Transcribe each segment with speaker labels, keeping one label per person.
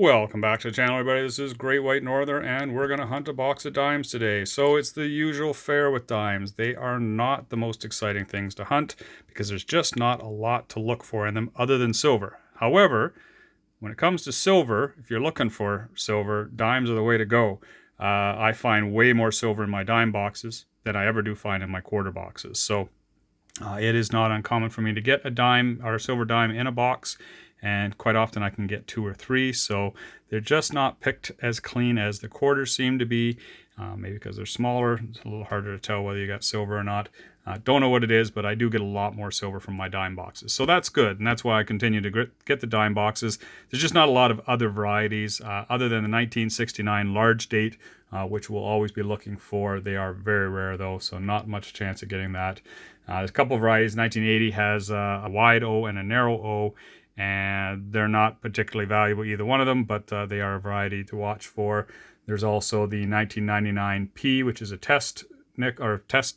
Speaker 1: Welcome back to the channel, everybody. This is Great White Norther, and we're going to hunt a box of dimes today. So it's the usual fare with dimes. They are not the most exciting things to hunt because there's just not a lot to look for in them other than silver. However, when it comes to silver, if you're looking for silver, dimes are the way to go. I find way more silver in my dime boxes than I ever do find in my quarter boxes. So it is not uncommon for me to get a dime or a silver dime in a box, and quite often I can get 2 or 3, so they're just not picked as clean as the quarters seem to be. Maybe because they're smaller, it's a little harder to tell whether you got silver or not. Don't know what it is, but I do get a lot more silver from my dime boxes, so that's good, and that's why I continue to get the dime boxes. There's just not a lot of other varieties other than the 1969 large date, which we'll always be looking for. They are very rare though, so not much chance of getting that. There's a couple of varieties. 1980 has a wide O and a narrow O, and they're not particularly valuable, either one of them, but they are a variety to watch for. There's also the 1999 P, which is a test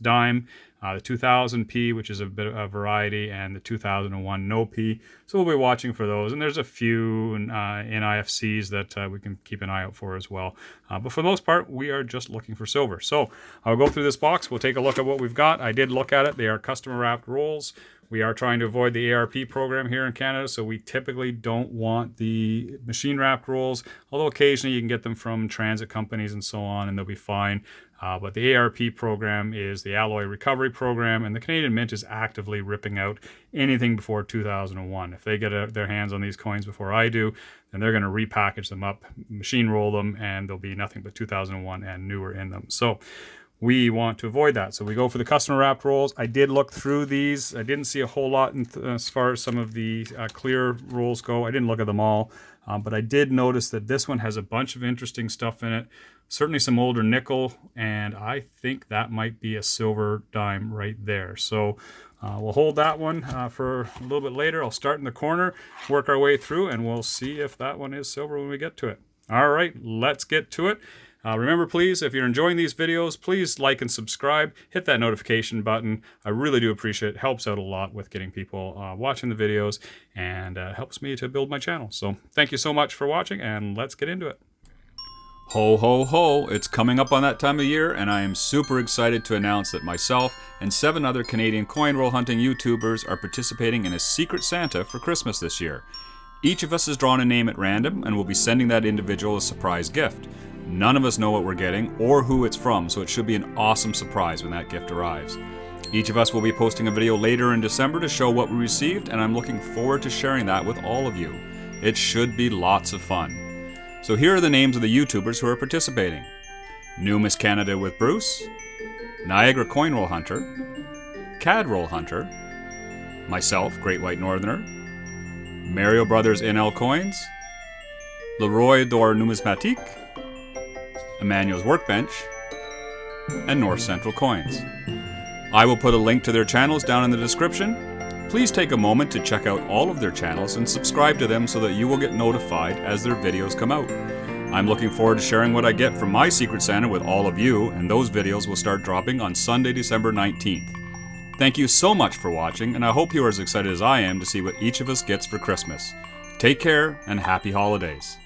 Speaker 1: dime, the 2000 P, which is a bit of a variety, and the 2001 no P. So we'll be watching for those, and there's a few NIFCs that we can keep an eye out for as well. But for the most part, we are just looking for silver. So I'll go through this box. We'll take a look at what we've got. I did look at it. They are customer wrapped rolls. We are trying to avoid the ARP program here in Canada, so we typically don't want the machine wrapped rolls, although occasionally you can get them from transit companies and so on, and they'll be fine. But the ARP program is the alloy recovery program, and the Canadian Mint is actively ripping out anything before 2001. If they get their hands on these coins before I do, then they're going to repackage them up, machine roll them, and there'll be nothing but 2001 and newer in them. So we want to avoid that. So we go for the customer wrapped rolls. I did look through these. I didn't see a whole lot as far as some of the clear rolls go. I didn't look at them all, but I did notice that this one has a bunch of interesting stuff in it. Certainly some older nickel, and I think that might be a silver dime right there. So we'll hold that one for a little bit later. I'll start in the corner, work our way through, and we'll see if that one is silver when we get to it. All right, let's get to it. Remember, please, if you're enjoying these videos, please like and subscribe. Hit that notification button. I really do appreciate it. It helps out a lot with getting people watching the videos, and helps me to build my channel. So thank you so much for watching, and let's get into it. Ho, ho, ho. It's coming up on that time of year, and I am super excited to announce that myself and 7 other Canadian coin roll hunting YouTubers are participating in a Secret Santa for Christmas this year. Each of us has drawn a name at random, and we'll be sending that individual a surprise gift. None of us know what we're getting or who it's from, so it should be an awesome surprise when that gift arrives. Each of us will be posting a video later in December to show what we received, and I'm looking forward to sharing that with all of you. It should be lots of fun. So here are the names of the YouTubers who are participating. New Miss Canada with Bruce, Niagara Coin Roll Hunter, CAD Roll Hunter, myself, Great White Northerner, Mario Brothers NL Coins, Leroy d'Or Numismatique, Emmanuel's Workbench, and North Central Coins. I will put a link to their channels down in the description. Please take a moment to check out all of their channels and subscribe to them so that you will get notified as their videos come out. I'm looking forward to sharing what I get from my Secret Santa with all of you, and those videos will start dropping on Sunday, December 19th. Thank you so much for watching, and I hope you are as excited as I am to see what each of us gets for Christmas. Take care, and happy holidays.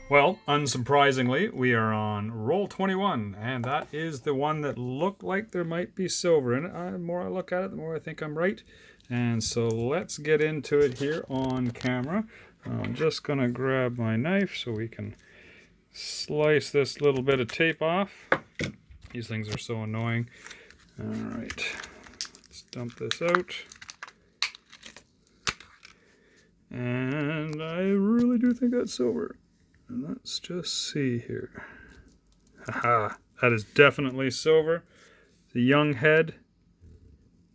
Speaker 1: Well, unsurprisingly, we are on roll 21, and that is the one that looked like there might be silver in it. The more I look at it, the more I think I'm right. And so let's get into it here on camera. I'm just going to grab my knife so we can slice this little bit of tape off. These things are so annoying. All right, let's dump this out. And I really do think that's silver. Let's just see here. Haha, that is definitely silver. The young head.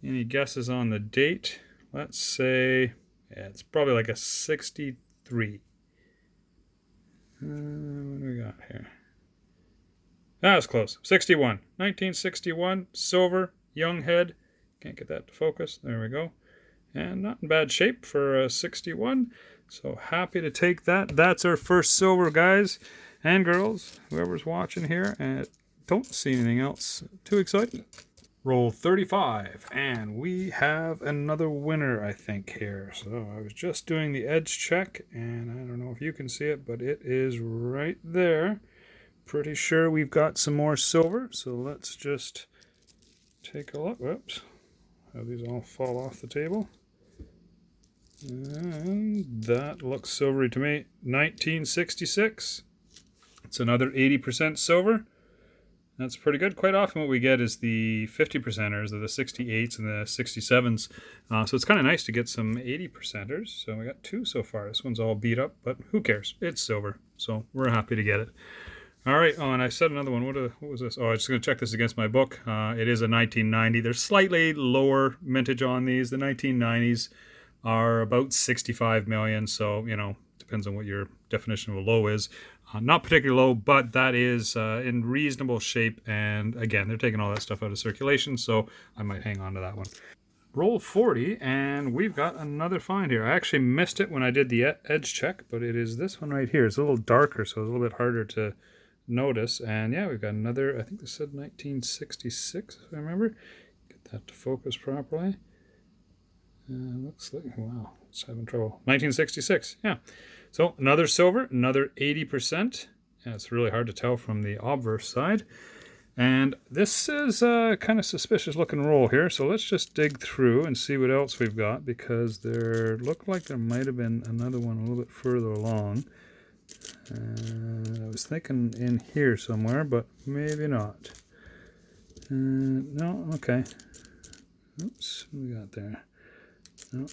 Speaker 1: Any guesses on the date? Let's say, yeah, it's probably like a 63. What do we got here? That was close. 61. 1961, silver, young head. Can't get that to focus. There we go. And not in bad shape for a 61. So happy to take that. That's our first silver, guys and girls, whoever's watching here. And don't see anything else too exciting. Roll 35, and we have another winner, I think, here. So I was just doing the edge check, and I don't know if you can see it, but it is right there. Pretty sure we've got some more silver, so let's just take a look. Whoops, how these all fall off the table. And that looks silvery to me. 1966. It's another 80% silver. That's pretty good. Quite often what we get is the 50%ers, or the 68s and the 67s. So it's kind of nice to get some 80%ers. So we got two so far. This one's all beat up, but who cares? It's silver, so we're happy to get it. All right. Oh, and I said another one. What was this? Oh, I was just going to check this against my book. It is a 1990. There's slightly lower mintage on these. The 1990s are about 65 million. So, you know, depends on what your definition of a low is. Not particularly low, but that is in reasonable shape. And again, they're taking all that stuff out of circulation, so I might hang on to that one. Roll 40, and we've got another find here. I actually missed it when I did the edge check, but it is this one right here. It's a little darker, so it's a little bit harder to notice. And yeah, we've got another, I think this said 1966, if I remember. Get that to focus properly. Looks like, wow, it's having trouble. 1966, yeah. So another silver, another 80%. Yeah, it's really hard to tell from the obverse side. And this is a kind of suspicious looking roll here. So let's just dig through and see what else we've got, because there looked like there might have been another one a little bit further along. I was thinking in here somewhere, but maybe not. No, okay. Oops, what we got there? No.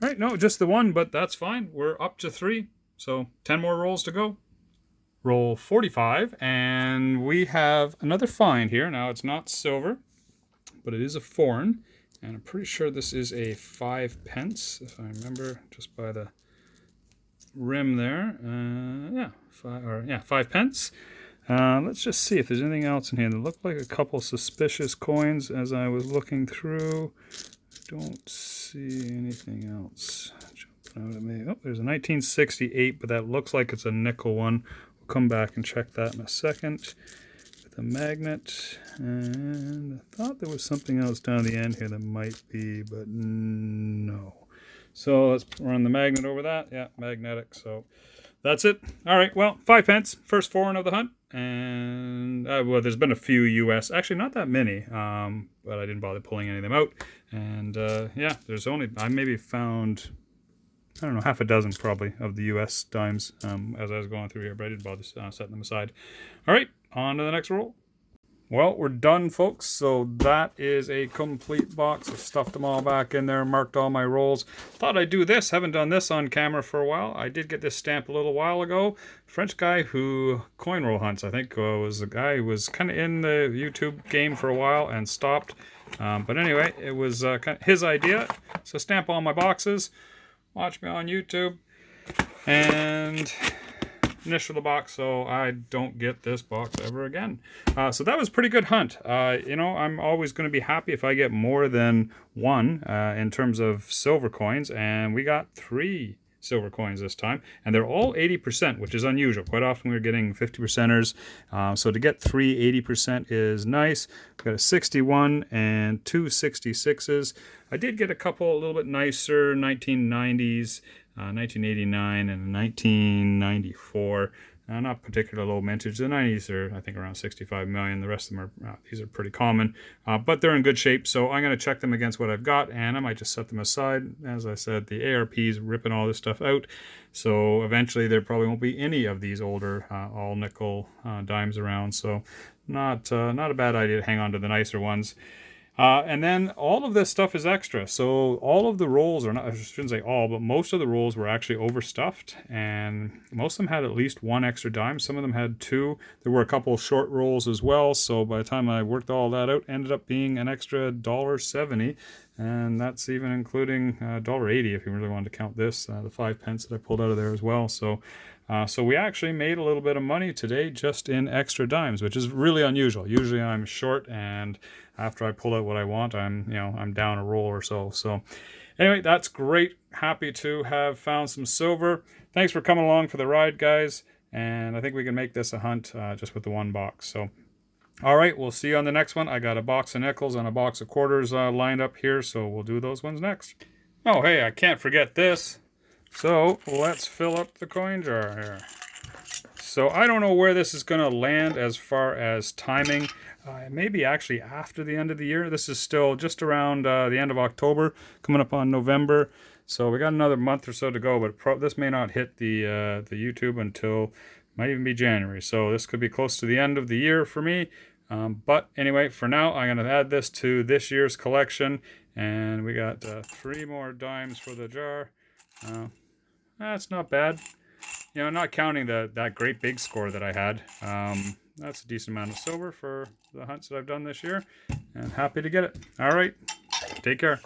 Speaker 1: All right, no, just the one, but that's fine. We're up to 3, so 10 more rolls to go. Roll 45, and we have another find here. Now, it's not silver, but it is a foreign, and I'm pretty sure this is a 5 pence, if I remember, just by the rim there. Yeah, 5 pence. Let's just see if there's anything else in here. There looked like a couple suspicious coins as I was looking through. Don't see anything else jumping out at me. Oh, there's a 1968, but that looks like it's a nickel one. We'll come back and check that in a second. With a magnet, and I thought there was something else down the end here that might be, but no. So let's run the magnet over that. Yeah, magnetic. So that's it. All right, well, 5 pence, first foreign of the hunt. And, well, there's been a few US, actually not that many, but I didn't bother pulling any of them out. And, yeah, there's only, I maybe found, I don't know, half a dozen probably of the US dimes as I was going through here, but I didn't bother setting them aside. All right, on to the next roll. Well, we're done, folks. So that is a complete box. I stuffed them all back in there, marked all my rolls. Thought I'd do this. Haven't done this on camera for a while. I did get this stamp a little while ago. French guy who coin roll hunts, I think, was a guy who was kind of in the YouTube game for a while and stopped. But anyway, it was kind of his idea. So stamp all my boxes. Watch me on YouTube. And initial the box so I don't get this box ever again. So that was a pretty good hunt. You know, I'm always going to be happy if I get more than one in terms of silver coins, and we got 3 silver coins this time, and they're all 80%, which is unusual. Quite often we're getting 50%ers, so to get 3 80% is nice. We've got a 61 and 2 66s. I did get a couple a little bit nicer 1990s, 1989 and 1994. Not particularly low mintage. The 90s are, I think, around 65 million. The rest of them are, these are pretty common, but they're in good shape. So I'm going to check them against what I've got, and I might just set them aside. As I said, the ARP's ripping all this stuff out. So eventually there probably won't be any of these older all nickel dimes around. So not a bad idea to hang on to the nicer ones. And then all of this stuff is extra. So all of the rolls are not, I shouldn't say all, but most of the rolls were actually overstuffed, and most of them had at least 1 extra dime. Some of them had 2. There were a couple of short rolls as well. So by the time I worked all that out, ended up being an extra $1.70. And that's even including $1.80 if you really wanted to count this, the 5 pence that I pulled out of there as well. So we actually made a little bit of money today just in extra dimes, which is really unusual. Usually I'm short, and after I pull out what I want, I'm down a roll or so. So anyway, that's great. Happy to have found some silver. Thanks for coming along for the ride, guys. And I think we can make this a hunt just with the one box. So All right, we'll see you on the next one. I got a box of nickels and a box of quarters lined up here, so we'll do those ones next. Oh, hey, I can't forget this. So let's fill up the coin jar here. So I don't know where this is going to land as far as timing. Maybe actually after the end of the year. This is still just around the end of October, coming up on November. So we got another month or so to go, but this may not hit the YouTube until, might even be January. So this could be close to the end of the year for me. But anyway, for now, I'm going to add this to this year's collection. And we got 3 more dimes for the jar. That's not bad. You know, not counting that great big score that I had. That's a decent amount of silver for the hunts that I've done this year. And happy to get it. All right. Take care.